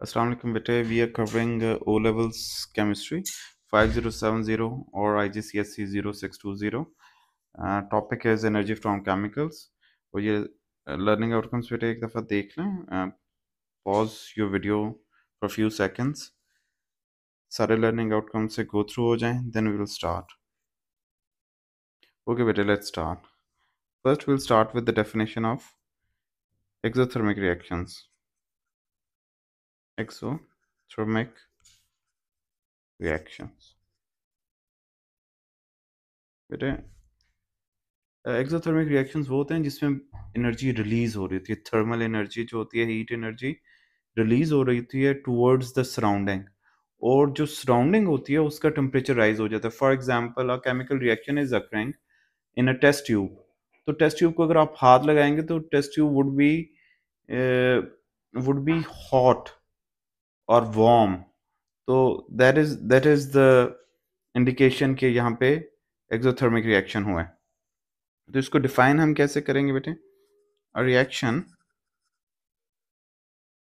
अस्सलाम वालेकुम बेटे, we are covering O levels chemistry 5070 और IGCSE 0620. Topic is energy from chemicals. और ये लर्निंग आउटकम्स बेटे एक दफ़ा देख लें. Pause your video for few seconds. सारे लर्निंग आउटकम से गो थ्रू हो जाएं, then we will start. Okay बेटे, let's start. First will start with the definition of exothermic reactions. Exothermic reactions बेटे, एक्सोथर्मिक रिएक्शंस वो होते हैं जिसमें एनर्जी रिलीज हो रही होती है. थर्मल एनर्जी जो होती है, हीट एनर्जी रिलीज हो रही होती है टुवर्ड्स द सराउंडिंग, और जो सराउंडिंग होती है उसका टेम्परेचर राइज हो जाता है. For example, a chemical reaction is occurring in a test tube. तो टेस्ट ट्यूब को अगर आप हाथ लगाएंगे तो test tube would be hot और वार्म. तो दैट इज द इंडिकेशन कि यहाँ पे एक्सोथर्मिक रिएक्शन हुआ है. तो इसको डिफाइन हम कैसे करेंगे बेटे? A reaction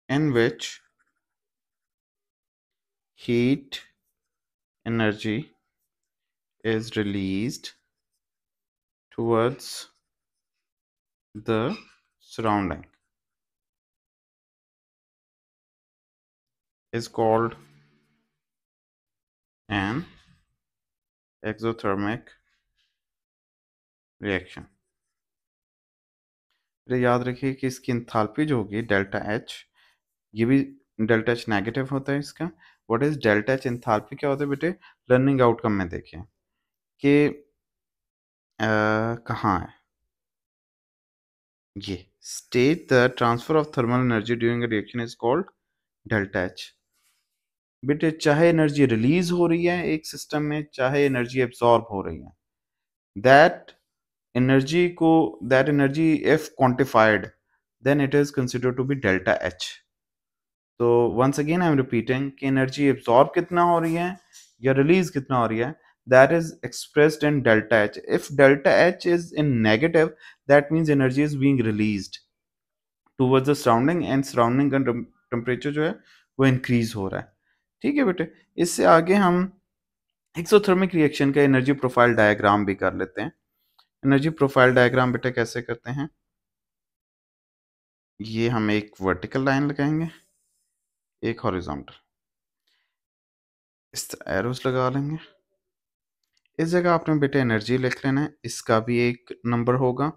in which heat energy is released towards the surrounding is called an exothermic reaction. तो याद रखिए कि इसकी इंथाल्पी जो होगी डेल्टा एच, ये भी डेल्टा एच नेगेटिव होता है इसका. What is delta H enthalpy क्या होता है बेटे? लर्निंग आउटकम में देखिए कि कहाँ है ये. State the transfer of thermal energy during a reaction is called delta H. बेटे, चाहे एनर्जी रिलीज हो रही है एक सिस्टम में, चाहे एनर्जी एब्जॉर्ब हो रही है, that that energy if quantified, then it is considered to be delta H. तो once again I am repeating कि एनर्जी एब्जॉर्ब कितना हो रही है या रिलीज कितना हो रही है, that is expressed in delta H. If delta H is in negative, that means energy is being released towards the surrounding, and surrounding का टेम्परेचर जो है वो इंक्रीज हो रहा है. ठीक है बेटे, इससे आगे हम एक्सोथर्मिक रिएक्शन का एनर्जी प्रोफाइल डायग्राम भी कर लेते हैं. एनर्जी प्रोफाइल डायग्राम बेटे कैसे करते हैं? ये हम एक वर्टिकल लाइन लगाएंगे, एक हॉरिजॉन्टल, इस तरह एरोस लगा लेंगे. इस जगह आपने बेटे एनर्जी लिख लेना है, इसका भी एक नंबर होगा.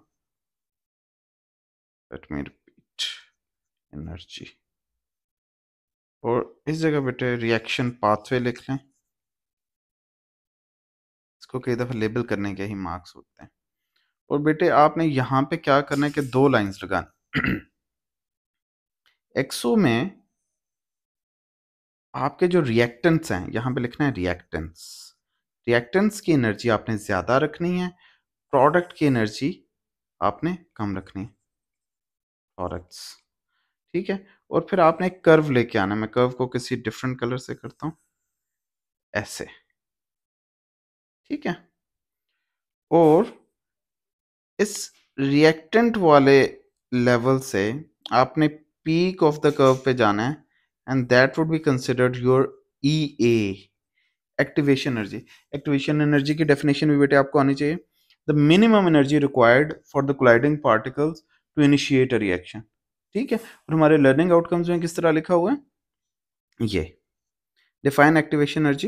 Let me repeat, energy. और इस जगह बेटे रिएक्शन पाथवे लिख लें. इसको कई दफ़ा लेबल करने के ही मार्क्स होते हैं. और बेटे आपने यहाँ पे क्या करना है कि दो लाइंस लगानी. एक्सो में आपके जो रिएक्टेंट्स हैं, यहाँ पे लिखना है रिएक्टेंट्स. रिएक्टेंट्स की एनर्जी आपने ज़्यादा रखनी है, प्रोडक्ट की एनर्जी आपने कम रखनी है, प्रोडक्ट्स. ठीक है. और फिर आपने एक कर्व लेके आना है. मैं कर्व को किसी डिफरेंट कलर से करता हूँ, ऐसे. ठीक है. और इस रिएक्टेंट वाले लेवल से आपने पीक ऑफ द कर्व पे जाना है, and that would be considered your EA, activation energy. Activation energy की डेफिनेशन भी बेटे आपको आनी चाहिए. The minimum energy required for the colliding particles to initiate a reaction. ठीक है. और हमारे लर्निंग आउटकम्स में किस तरह लिखा हुआ है? ये define activation energy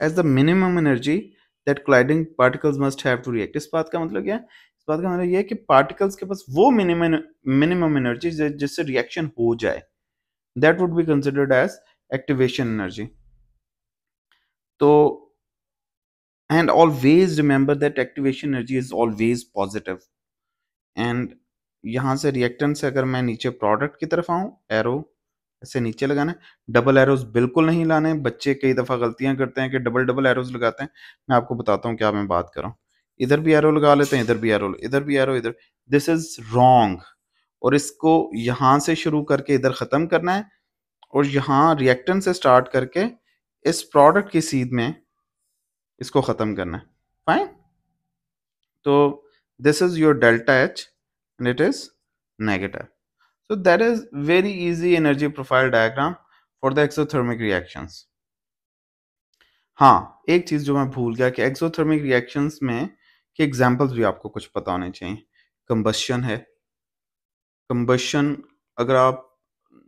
as the minimum energy that colliding particles must have to react. इस बात का मतलब क्या है? इस बात का मतलब ये है कि पार्टिकल्स के पास वो मिनिमम एनर्जी जिससे रिएक्शन हो जाए, that would be considered as activation energy. तो and always remember that activation energy is always positive. and यहाँ से रिएक्टेंट से अगर मैं नीचे प्रोडक्ट की तरफ आऊँ, एरो ऐसे नीचे लगाना है. डबल एरोज बिल्कुल नहीं लाने. बच्चे कई दफ़ा गलतियां करते हैं कि डबल डबल एरोज लगाते हैं. मैं आपको बताता हूँ क्या मैं बात कर रहा हूँ. इधर भी एरो लगा लेते हैं, इधर भी एरो, इधर भी एरो, इधर. This is wrong. और इसको यहाँ से शुरू करके इधर ख़त्म करना है, और यहाँ रिएक्टेंट से स्टार्ट करके इस प्रोडक्ट की सीध में इसको ख़त्म करना है. फाइन. तो this is your delta H and it is negative. So that is very easy energy profile diagram for the exothermic reactions. हाँ, एक चीज जो मैं भूल गया कि एक्सोथर्मिक रिएक्शंस में के एग्जांपल्स भी आपको कुछ पता होने चाहिए। कंबशन है। कंबशन अगर आप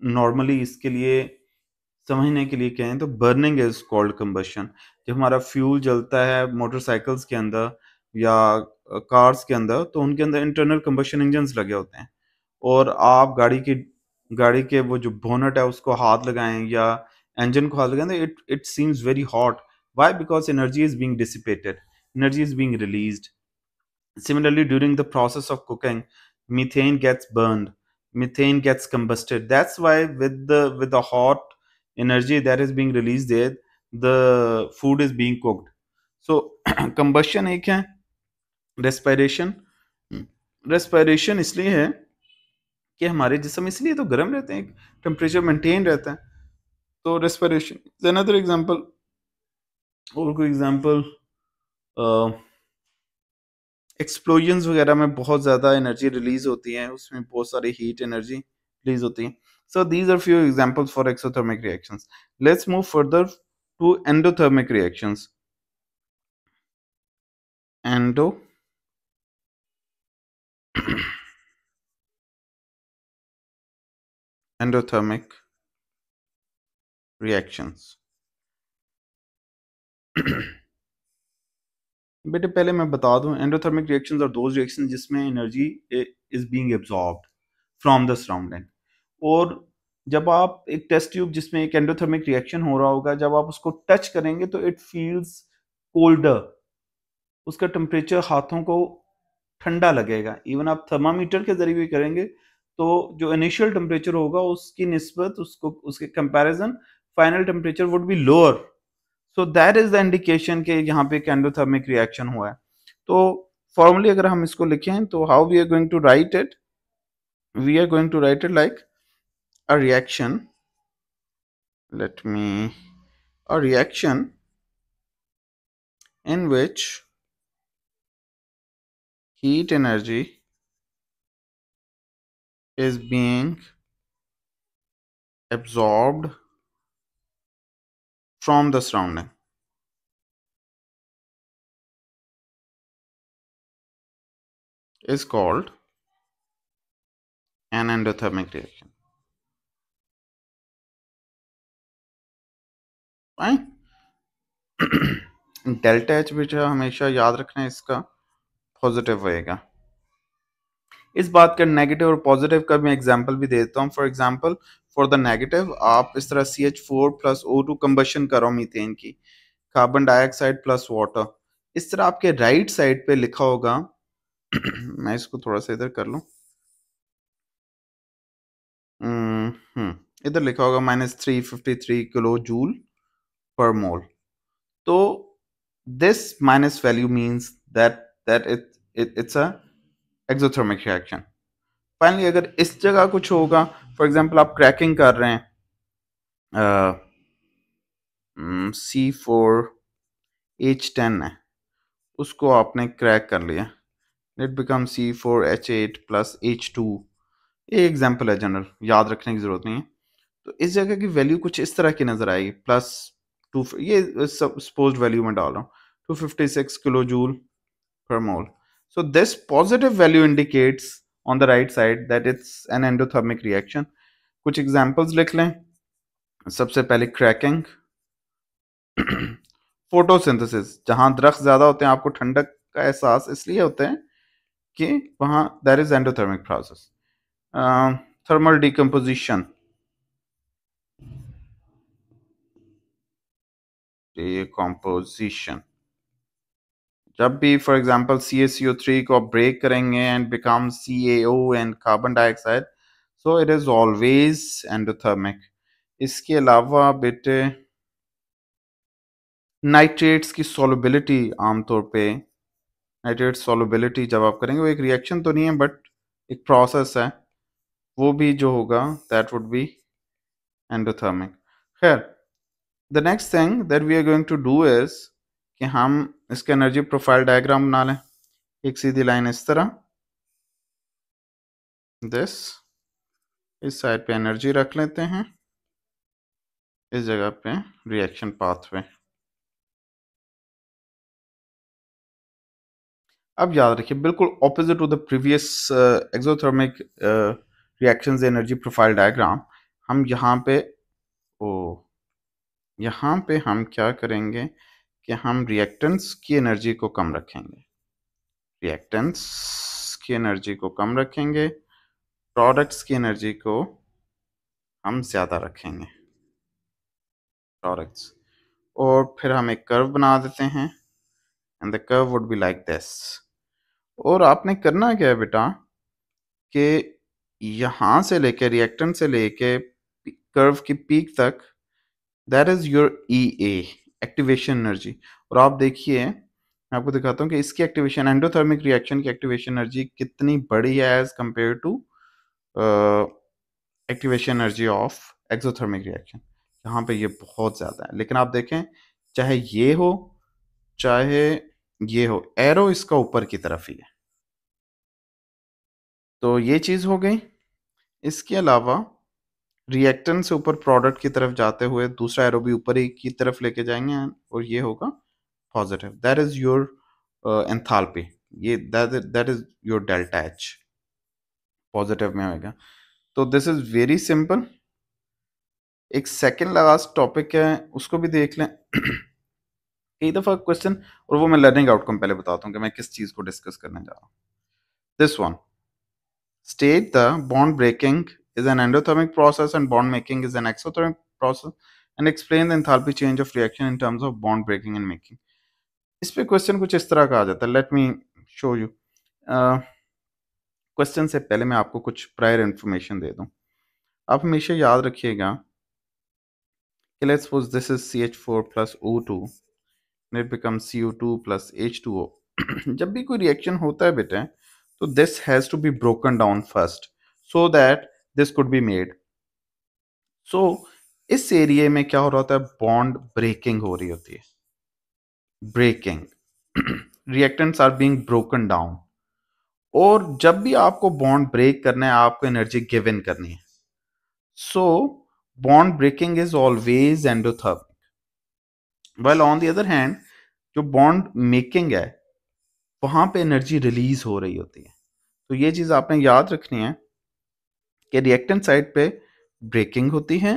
नॉर्मली इसके लिए समझने के लिए कहें तो बर्निंग इज कॉल्ड कंबशन। जब हमारा फ्यूल जलता है मोटरसाइकिल्स के अंदर या कार्स के अंदर, तो उनके अंदर इंटरनल कंबशन इंजन्स लगे होते हैं, और आप गाड़ी के वो जो बोनट है उसको हाथ लगाएं या इंजन को हाथ लगाएं, तो it seems very hot. Why? Because energy is being dissipated, energy is being released. Similarly, during the process of cooking, methane gets burned, methane gets combusted. That's why with the hot energy that is being released there, the food is being cooked. So combustion एक है, respiration respiration इसलिए है कि हमारे जिस्म इसलिए तो गर्म रहते हैं, टेम्परेचर मेंटेन रहता है, तो respiration another example। और कोई एग्जांपल, एक्सप्लोजन्स वगैरह में बहुत ज़्यादा एनर्जी रिलीज होती है, उसमें बहुत सारी हीट एनर्जी रिलीज होती है। So these are few examples for exothermic reactions. Let's move further to endothermic reactions. Endo endothermic reactions. बेटे पहले मैं बता दूं, endothermic reactions are those reactions जिसमें energy is being absorbed from the surrounding. और जब आप एक टेस्ट ट्यूब जिसमें एक एंडोथर्मिक रिएक्शन हो रहा होगा, जब आप उसको टच करेंगे तो इट फील्स कोल्डर, उसका टेम्परेचर हाथों को ठंडा लगेगा। इवन आप थर्मामीटर के जरिए भी करेंगे तो जो इनिशियल टेम्परेचर होगा उसकी निस्बत, उसको उसके comparison final temperature would be lower. So that is the indication कि यहाँ पे एंडोथर्मिक रिएक्शन हुआ है। तो फॉर्मली अगर हम इसको लिखें तो how we are going to write it, we are going to write it like a reaction, let me, a reaction in which heat energy is being absorbed from the surrounding is called an endothermic reaction। Fine। Delta H बेटा हमेशा याद रखना है, इसका positive होएगा। इस बात का नेगेटिव और पॉजिटिव का मैं एग्जांपल भी देता हूँ। For example, for the negative आप इस तरह CH4 प्लस O2 कंबशन करो मीथेन की, कार्बन डाइऑक्साइड प्लस वाटर, इस तरह आपके राइट साइड पे लिखा होगा। मैं इसको थोड़ा सा इधर कर लूँ। इधर लिखा होगा -353 किलो जूल पर मोल। तो this minus value means that it's a exothermic reaction. Finally अगर इस जगह कुछ होगा, फॉर एग्जांपल आप क्रैकिंग कर रहे हैं, C4H10 है, उसको आपने क्रैक कर लिया, it become C4H8 plus H2। ये एग्जांपल है जनरल, याद रखने की जरूरत नहीं है। तो इस जगह की वैल्यू कुछ इस तरह की नजर आएगी, प्लस टू, ये सपोज्ड वैल्यू में डाल रहा हूँ, 256 kilo joule per mole। So this positive value indicates on the right side that it's an endothermic reaction। कुछ एग्जांपल्स लिख लें। सबसे पहले क्रैकिंग, फोटोसिंथेसिस, जहां दरख्त ज्यादा होते हैं आपको ठंडक का एहसास इसलिए होता है कि वहां that is endothermic process. Thermal decomposition, decomposition जब भी फॉर एग्जांपल CaCO3 को ब्रेक करेंगे and become CaO and carbon dioxide, so it is always endothermic. इसके अलावा बेटे नाइट्रेट्स की सॉल्युबिलिटी, आमतौर पे नाइट्रेट सॉल्युबिलिटी जब आप करेंगे, वो एक रिएक्शन तो नहीं है बट एक प्रोसेस है, वो भी जो होगा दैट वुड बी एंडोथर्मिक। खैर, the next thing that we are going to do is कि हम इसका एनर्जी प्रोफाइल डायग्राम बना लें। एक सीधी लाइन इस तरह, दिस, इस साइड पे एनर्जी रख लेते हैं, इस जगह पे रिएक्शन पाथवे। अब याद रखिए बिल्कुल opposite to the previous exothermic reactions energy profile diagram, हम यहाँ पे ओ यहाँ पे हम क्या करेंगे कि हम रिएक्टेंट्स की एनर्जी को कम रखेंगे, रिएक्टेंट्स की एनर्जी को कम रखेंगे, प्रोडक्ट्स की एनर्जी को हम ज़्यादा रखेंगे, प्रोडक्ट्स। और फिर हम एक कर्व बना देते हैं and the curve would be like this. और आपने करना क्या है बेटा कि यहाँ से लेके रिएक्टेंट से लेके कर्व की पीक तक, that is your E A, activation energy. और आप देखिए मैं आपको दिखाता हूँ कि इसकी एक्टिवेशन, एंडोथर्मिक रिएक्शन की एक्टिवेशन एनर्जी कितनी बड़ी है as compare to activation energy of exothermic reaction. यहाँ पे ये बहुत ज़्यादा है, लेकिन आप देखें चाहे ये हो चाहे ये हो, एरो इसका ऊपर की तरफ ही है। तो ये चीज़ हो गई। इसके अलावा रिएक्टेंट से ऊपर प्रोडक्ट की तरफ जाते हुए दूसरा एरो भी ऊपर ही की तरफ लेके जाएंगे और ये होगा positive, that is your enthalpy, ये that is your delta H, positive में होगा। तो दिस इज वेरी सिंपल। एक सेकेंड लास्ट टॉपिक है उसको भी देख लें। कई दफा क्वेश्चन, और वो मैं लर्निंग आउटकम पहले बताता हूँ कि मैं किस चीज को डिस्कस करने जा रहा हूँ। This one, state the bond breaking is an endothermic process and bond making is an exothermic process, and explain the enthalpy change of reaction in terms of bond breaking and making। इस पे question कुछ इस तरह का आ जाता है, let me show you. Question से पहले मैं आपको कुछ प्रायर इंफॉर्मेशन दे दूं। आप हमेशा याद रखिएगा कि let's suppose this is CH4 plus O2 and it becomes CO2 plus H2O। जब भी कोई रिएक्शन होता है बेटे, तो this has to be broken down first so that this could be made. सो इस एरिया में क्या हो रहा होता है, बॉन्ड ब्रेकिंग हो रही होती है, breaking, reactants are being broken down. और जब भी आपको बॉन्ड ब्रेक करना है आपको एनर्जी गिव इन करनी है। So bond breaking is always endothermic, well on the other hand जो बॉन्ड मेकिंग है वहां पे एनर्जी रिलीज हो रही होती है। तो ये चीज आपने याद रखनी है कि रिएक्टेंट साइड पे ब्रेकिंग होती है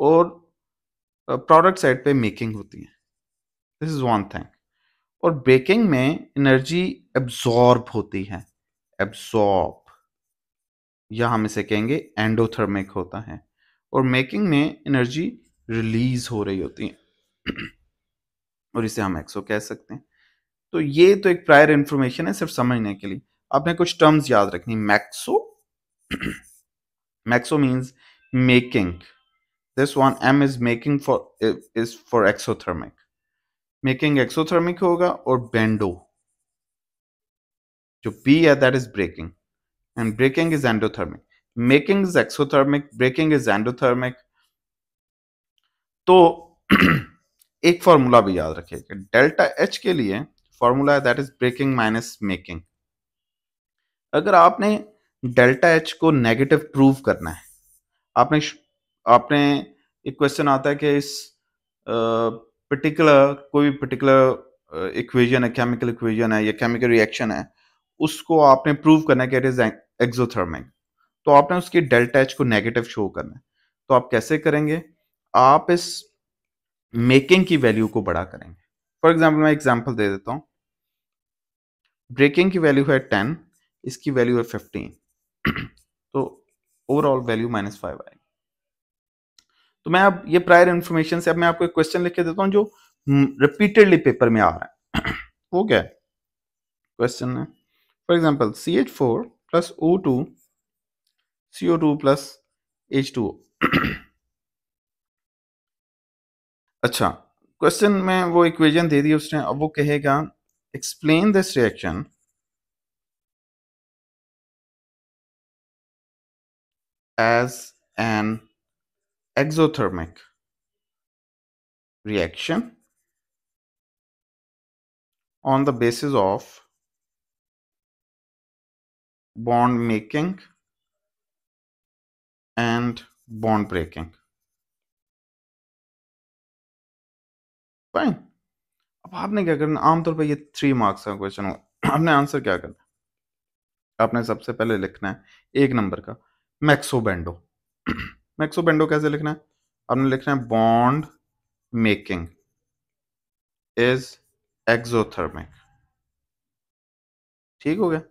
और प्रोडक्ट साइड पे मेकिंग होती है। This is one thing. और ब्रेकिंग में एनर्जी एब्जॉर्ब होती है, एब्जॉर्ब, या हम इसे कहेंगे एंडोथर्मिक होता है। और मेकिंग में एनर्जी रिलीज हो रही होती है और इसे हम एक्सो कह सकते हैं। तो ये तो एक प्रायर इंफॉर्मेशन है सिर्फ समझने के लिए। आपने कुछ टर्म्स याद रखनी, मैक्सो, मैक्सो means making, this one M is making for is for exothermic, making exothermic होगा। और बेंडो जो B है that is breaking and breaking is endothermic, making is exothermic, breaking is endothermic. तो एक फॉर्मूला भी याद रखिएगा, डेल्टा H के लिए फॉर्मूला है that is breaking minus making. अगर आपने डेल्टा H को नेगेटिव प्रूव करना है, आपने आपने एक क्वेश्चन आता है कि इस पर्टिकुलर कोई पर्टिकुलर इक्वेशन है, केमिकल इक्वेशन है या केमिकल रिएक्शन है, उसको आपने प्रूव करना है कि इट इज एक्सोथर्मिक, तो आपने उसकी डेल्टा एच को नेगेटिव शो करना है। तो आप कैसे करेंगे, आप इस मेकिंग की वैल्यू को बड़ा करेंगे। फॉर एग्जाम्पल मैं एग्जाम्पल दे देता हूं, ब्रेकिंग की वैल्यू है 10, इसकी वैल्यू है 15, तो ओवरऑल वैल्यू -5 आएगी। तो मैं अब ये प्रायर इंफॉर्मेशन से अब मैं आपको एक क्वेश्चन लिख के देता हूं जो रिपीटेडली पेपर में आ रहा है। वो क्या है क्वेश्चन है, for example CH4 plus O2 CO2 plus H2O। अच्छा, क्वेश्चन में वो इक्वेशन दे दी उसने, अब वो कहेगा explain this reaction as an exothermic reaction on the basis of bond making and bond breaking. Fine. अब आपने क्या करना, आमतौर पर ये 3 मार्क्स का क्वेश्चन होगा। आपने आंसर क्या करना है? आपने सबसे पहले लिखना है 1 नंबर का मैक्सोबेंडो। मैक्सोबेंडो कैसे लिखना है? आपने लिखना है बॉन्ड मेकिंग इज एक्सोथर्मिक। ठीक हो गया?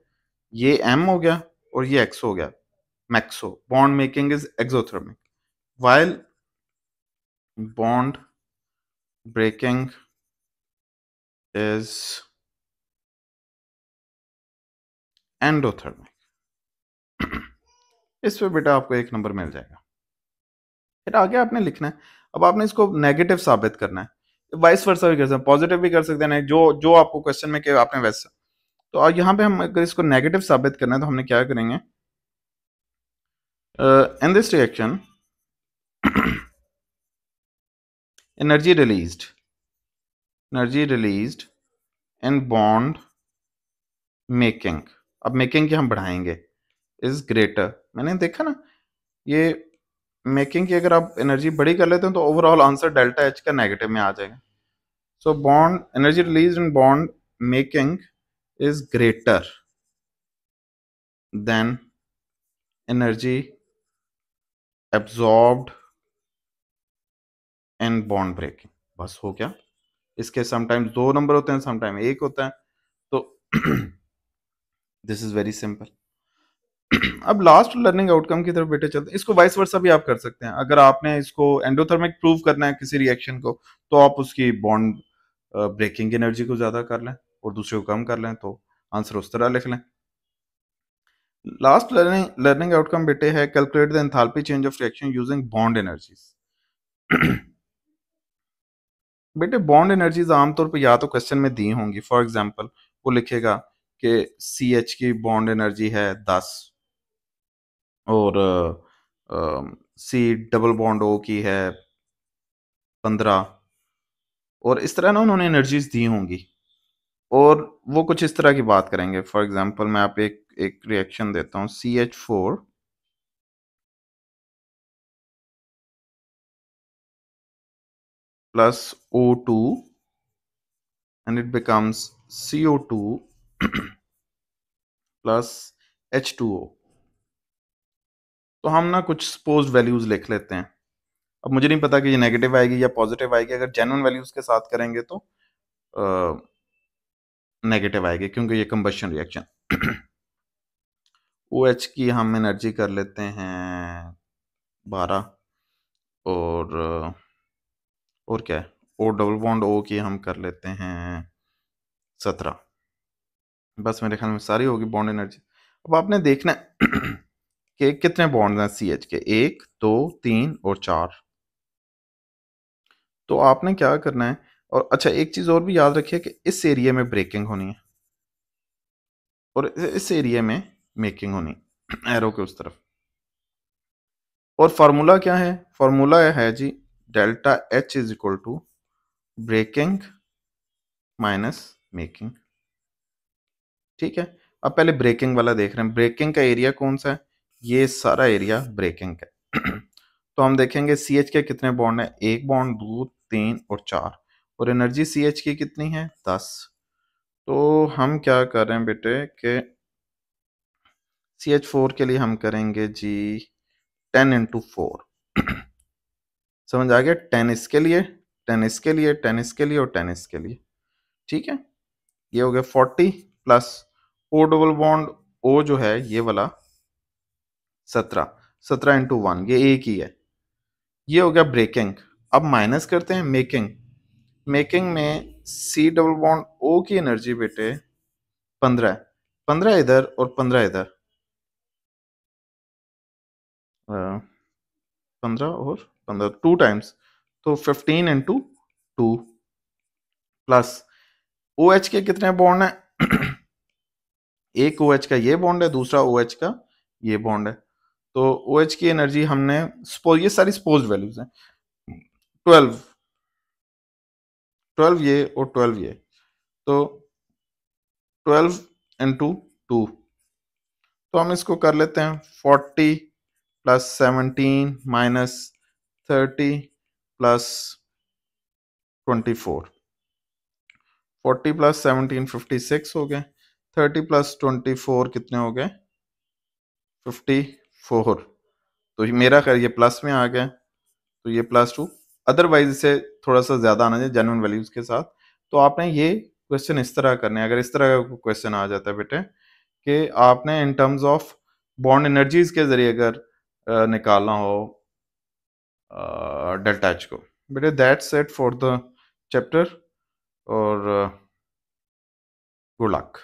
ये एम हो गया और ये एक्स हो गया। Maxo bond making is exothermic, while bond breaking is endothermic। इस पे बेटा आपको 1 नंबर मिल जाएगा। फिर आगे आपने लिखना है, अब आपने इसको नेगेटिव साबित करना है। वाइस वर्सा भी कर सकते हैं, पॉजिटिव भी कर सकते हैं, जो जो आपको क्वेश्चन में कि आपने वैसा। तो यहाँ पे हम अगर इसको नेगेटिव साबित करना है तो हमने क्या करेंगे, in this reaction energy released in bond making. अब मेकिंग की हम बढ़ाएंगे, इज ग्रेटर। मैंने देखा ना, ये मेकिंग की अगर आप एनर्जी बड़ी कर लेते हैं तो ओवरऑल आंसर डेल्टा एच का नेगेटिव में आ जाएगा। So bond energy release in bond making is greater than energy absorbed in bond breaking. बस हो गया। इसके समटाइम्स 2 नंबर होते हैं, समटाइम 1 होता है। तो दिस इज वेरी सिंपल। अब लास्ट लर्निंग आउटकम की तरफ बेटे चलते हैं। इसको वाइस वर्सा भी आप कर सकते हैं। अगर आपने इसको एंडोथर्मिक प्रूव करना है किसी रिएक्शन को, तो आप उसकी बॉन्ड ब्रेकिंग एनर्जी को ज्यादा कर लें और दूसरे को कम कर लें, तो आंसर उस तरह लिख लें। लास्ट लर्निंग आउटकम बेटे है calculate the enthalpy change of reaction using bond energies. बेटे बॉन्ड एनर्जीज आमतौर पर या तो क्वेश्चन में दी होंगी। फॉर एग्जांपल वो लिखेगा कि सी एच की बॉन्ड एनर्जी है 10 और सी डबल बॉन्ड ओ की है 15, और इस तरह ना उन्होंने एनर्जीज दी होंगी और वो कुछ इस तरह की बात करेंगे। फॉर एग्जांपल मैं आप एक रिएक्शन देता हूँ, CH4 plus O2 and it becomes CO2 plus H2O। तो हम ना कुछ सपोज्ड वैल्यूज लिख लेते हैं। अब मुझे नहीं पता कि ये नेगेटिव आएगी या पॉजिटिव आएगी। अगर जेन्युइन वैल्यूज के साथ करेंगे तो नेगेटिव आएगी, क्योंकि ये कंबशन रिएक्शन। OH की हम एनर्जी कर लेते हैं 12 और क्या है, O डबल बॉन्ड O की हम कर लेते हैं 17। बस मेरे ख्याल में सारी होगी बॉन्ड एनर्जी। अब आपने देखना है कि कितने बॉन्ड हैं CH के, 1 2 3 और 4। तो आपने क्या करना है, और अच्छा एक चीज और भी याद रखिए कि इस एरिया में ब्रेकिंग होनी है और इस एरिया में मेकिंग होनी है, एरो के उस तरफ। और फार्मूला क्या है? फार्मूला है जी delta H is equal to breaking minus making. ठीक है। अब पहले ब्रेकिंग वाला देख रहे हैं। ब्रेकिंग का एरिया कौन सा है? ये सारा एरिया ब्रेकिंग का है। तो हम देखेंगे CH के कितने बॉन्ड है, 1 बॉन्ड 2 3 और 4, और एनर्जी CH की कितनी है, 10। तो हम क्या कर रहे हैं बेटे कि CH4 के लिए हम करेंगे जी 10 × 4। समझ आ गया? 10 इसके लिए, 10 इसके लिए, 10 इसके लिए और 10 इसके लिए। ठीक है। ये हो गया 40 plus O double bond O जो है ये वाला 17, 17 × 1, ये एक ही है। ये हो गया ब्रेकिंग। अब माइनस करते हैं मेकिंग। मेकिंग में C डबल बॉन्ड O की एनर्जी बेटे 15 है। 15 इधर और 15 इधर, 15 और 15 2 टाइम्स, तो 15 × 2 प्लस OH के कितने बॉन्ड है? एक OH का ये बॉन्ड है, दूसरा OH का ये बॉन्ड है। तो OH की एनर्जी हमने ये सारी सपोज्ड वैल्यूज हैं, 12 12 ये और 12 ये, तो 12 × 2, तो हम इसको कर लेते हैं 40 प्लस 17 माइनस 30 प्लस 24, 40 प्लस 17 56 हो गए, 30 प्लस 24 कितने हो गए 54। तो ये मेरा खैर ये प्लस में आ गया, तो ये +2। अदरवाइज इसे थोड़ा सा ज़्यादा आना चाहिए जेन्युइन वैल्यूज़ के साथ। तो आपने ये क्वेश्चन इस तरह करने हैं, अगर इस तरह का क्वेश्चन आ जाता है बेटे कि आपने in terms of bond energies के ज़रिए अगर निकालना हो डेल्टा एच को, बेटे that's it for the chapter, और गुड लक।